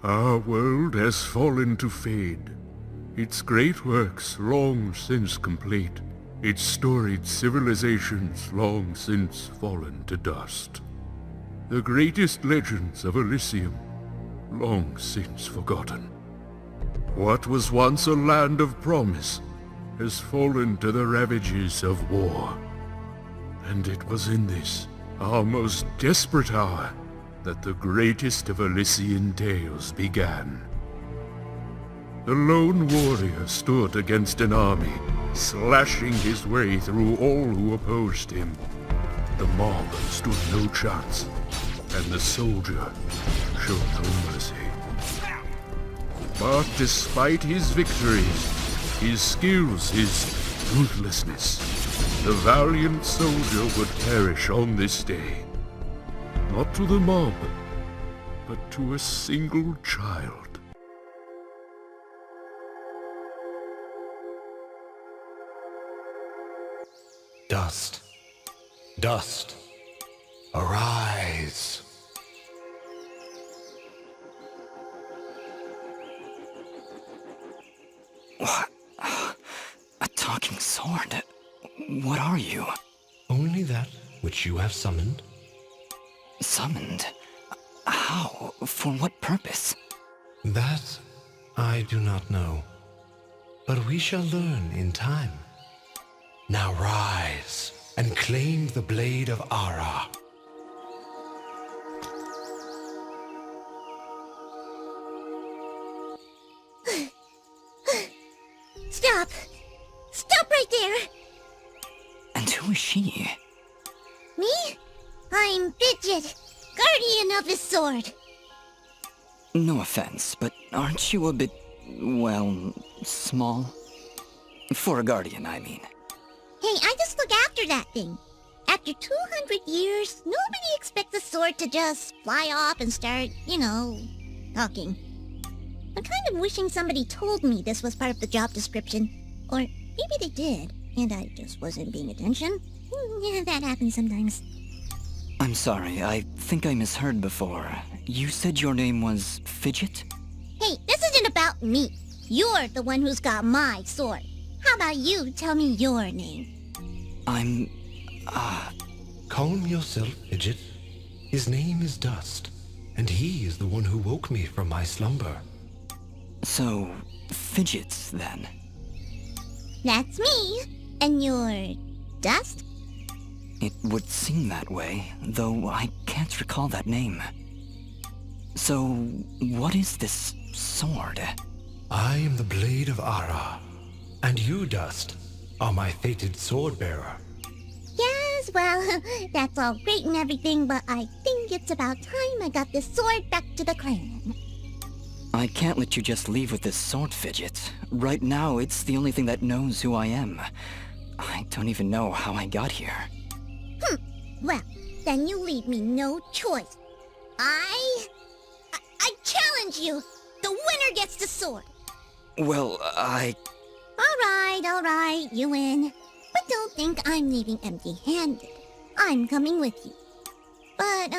Our world has fallen to fade, its great works long since complete, its storied civilizations long since fallen to dust. The greatest legends of Elysium long since forgotten. What was once a land of promise has fallen to the ravages of war. And it was in this, our most desperate hour, that the greatest of Elysian tales began. The lone warrior stood against an army, slashing his way through all who opposed him. The mob stood no chance, and the soldier showed no mercy. But despite his victories, his skills, his ruthlessness, the valiant soldier would perish on this day. Not to the mob, but to a single child. Dust, dust, arise. What? A talking sword? What are you? Only that which you have summoned. Summoned? How? For what purpose? That I do not know. But we shall learn in time. Now rise and claim the blade of Ara. Stop! Stop right there! And who is she? Me? I'm Fidget, guardian of the sword. No offense, but aren't you a bit, well, small? For a guardian, I mean. Hey, I just look after that thing. After 200 years, nobody expects a sword to just fly off and start, talking. I'm kind of wishing somebody told me this was part of the job description. Or maybe they did, and I just wasn't paying attention. Yeah, that happens sometimes. I'm sorry, I think I misheard before. You said your name was Fidget? Hey, this isn't about me. You're the one who's got my sword. How about you tell me your name? I'm... Calm yourself, Fidget. His name is Dust, and he is the one who woke me from my slumber. So, Fidgets, then? That's me. And you're Dust? It would seem that way, though I can't recall that name. So, what is this sword? I am the blade of Ara, and you, Dust, are my fated sword-bearer. Yes, well, that's all great and everything, but I think it's about time I got this sword back to the clan. I can't let you just leave with this sword, Fidget. Right now, it's the only thing that knows who I am. I don't even know how I got here. Well, then you leave me no choice. I challenge you! The winner gets the sword! Well, All right, you win. But don't think I'm leaving empty-handed. I'm coming with you. But,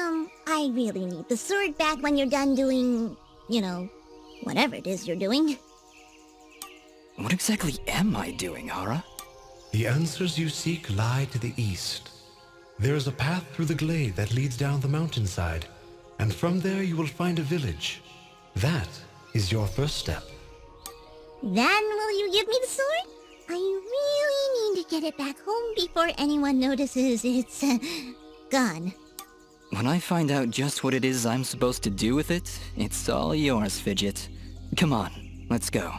I really need the sword back when you're done doing, whatever it is you're doing. What exactly am I doing, Hara? The answers you seek lie to the east. There is a path through the glade that leads down the mountainside, and from there you will find a village. That is your first step. Then will you give me the sword? I really need to get it back home before anyone notices it's, gone. When I find out just what it is I'm supposed to do with it, it's all yours, Fidget. Come on, let's go.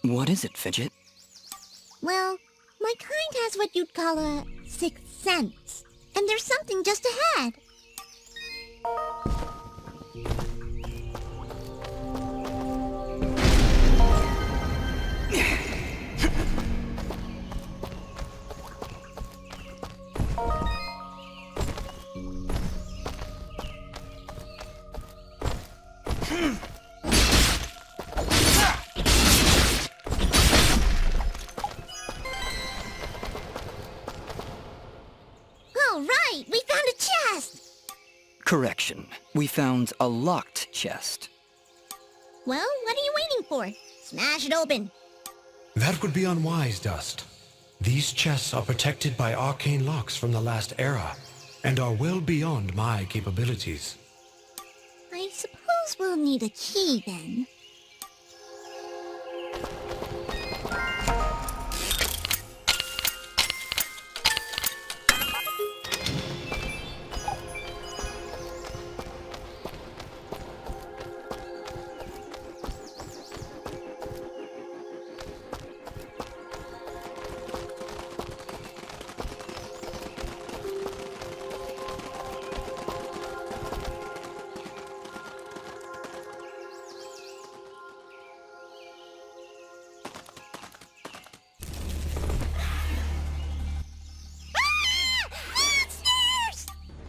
What is it, Fidget? Well, my kind has what you'd call a sixth sense. And there's something just ahead. All right, we found a chest! Correction. We found a locked chest. Well, what are you waiting for? Smash it open. That would be unwise, Dust. These chests are protected by arcane locks from the last era, and are well beyond my capabilities. I suppose we'll need a key then.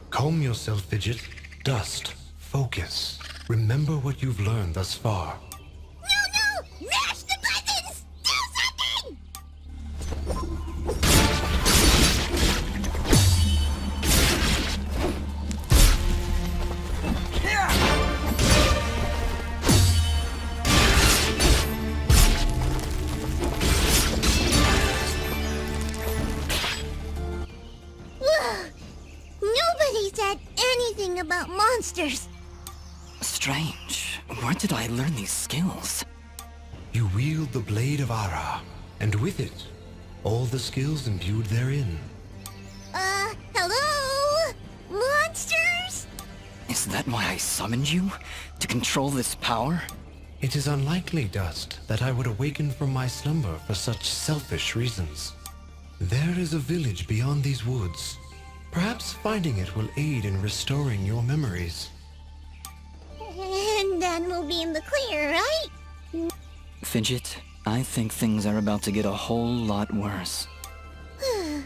Calm yourself, Fidget. Dust. Focus. Remember what you've learned thus far. No! Mash the buttons! Do something! Whoa! Nobody said anything about monsters. Strange. Where did I learn these skills? You wield the blade of Ara, and with it, all the skills imbued therein. Hello? Monsters? Is that why I summoned you? To control this power? It is unlikely, Dust, that I would awaken from my slumber for such selfish reasons. There is a village beyond these woods. Perhaps finding it will aid in restoring your memories. And then we'll be in the clear, right? Fidget, I think things are about to get a whole lot worse. And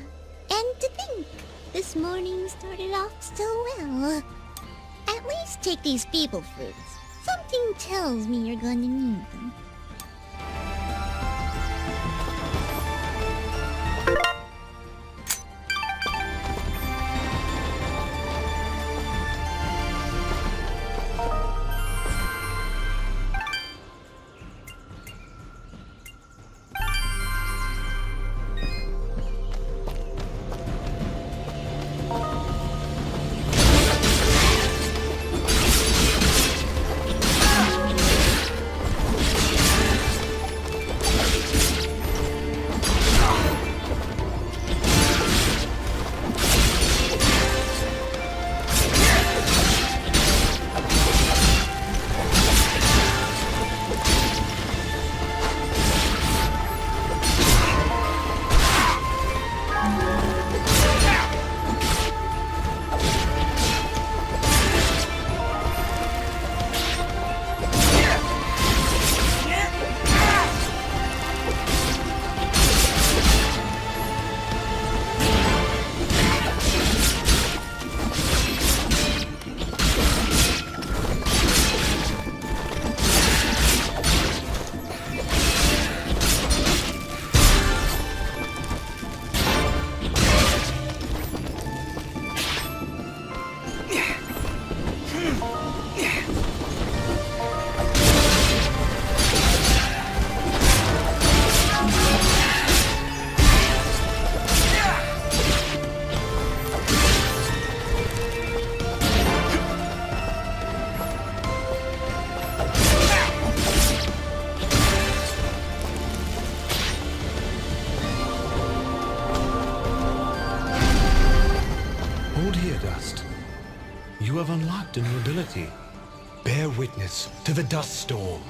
to think, this morning started off so well. At least take these feeble fruits. Something tells me you're gonna need them. You have unlocked a new ability. Bear witness to the dust storm.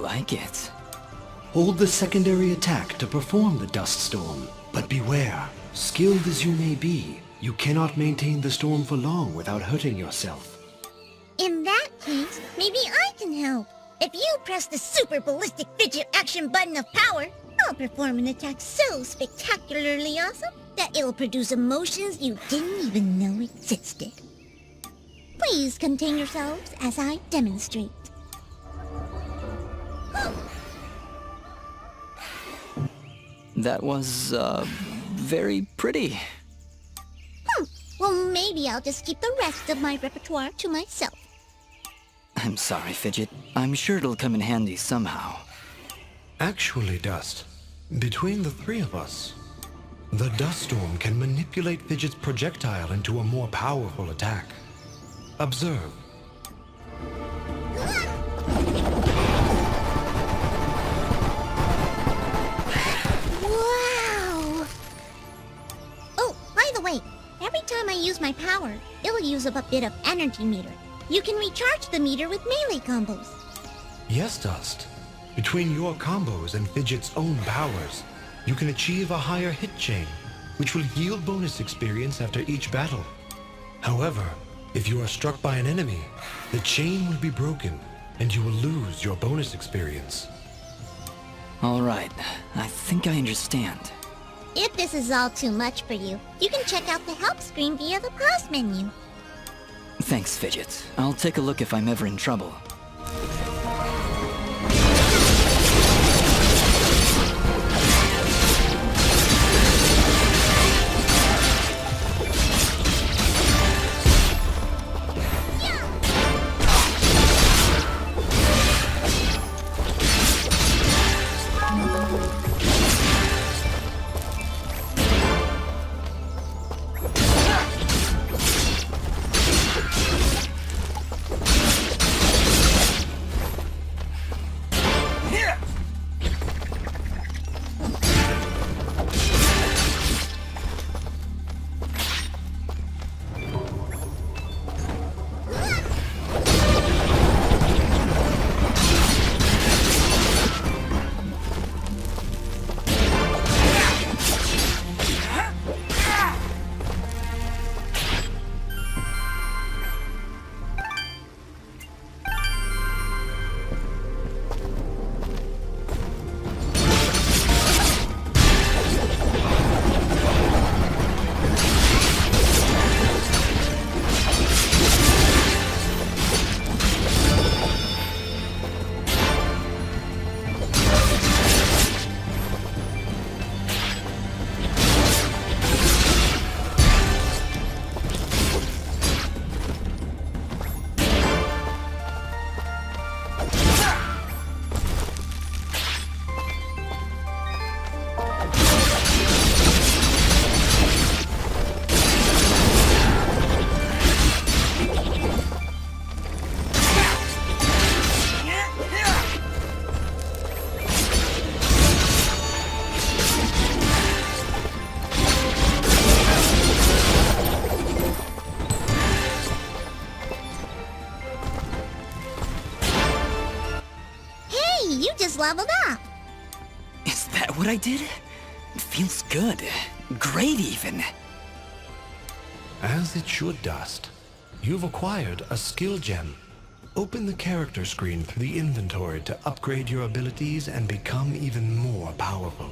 like it. Hold the secondary attack to perform the dust storm. But beware, skilled as you may be, you cannot maintain the storm for long without hurting yourself. In that case, maybe I can help. If you press the super ballistic fidget action button of power, I'll perform an attack so spectacularly awesome that it'll produce emotions you didn't even know existed. Please contain yourselves as I demonstrate. That was, very pretty. Well, maybe I'll just keep the rest of my repertoire to myself. I'm sorry, Fidget. I'm sure it'll come in handy somehow. Actually, Dust, between the three of us, the dust storm can manipulate Fidget's projectile into a more powerful attack. Observe. Wow! Oh, by the way, every time I use my power, it'll use up a bit of energy meter. You can recharge the meter with melee combos. Yes, Dust. Between your combos and Fidget's own powers, you can achieve a higher hit chain, which will yield bonus experience after each battle. However, if you are struck by an enemy, the chain will be broken, and you will lose your bonus experience. Alright, I think I understand. If this is all too much for you, you can check out the help screen via the pause menu. Thanks, Fidget. I'll take a look if I'm ever in trouble. Leveled up. Is that what I did? It feels good. Great, even. As it should, Dust. You've acquired a skill gem. Open the character screen through the inventory to upgrade your abilities and become even more powerful.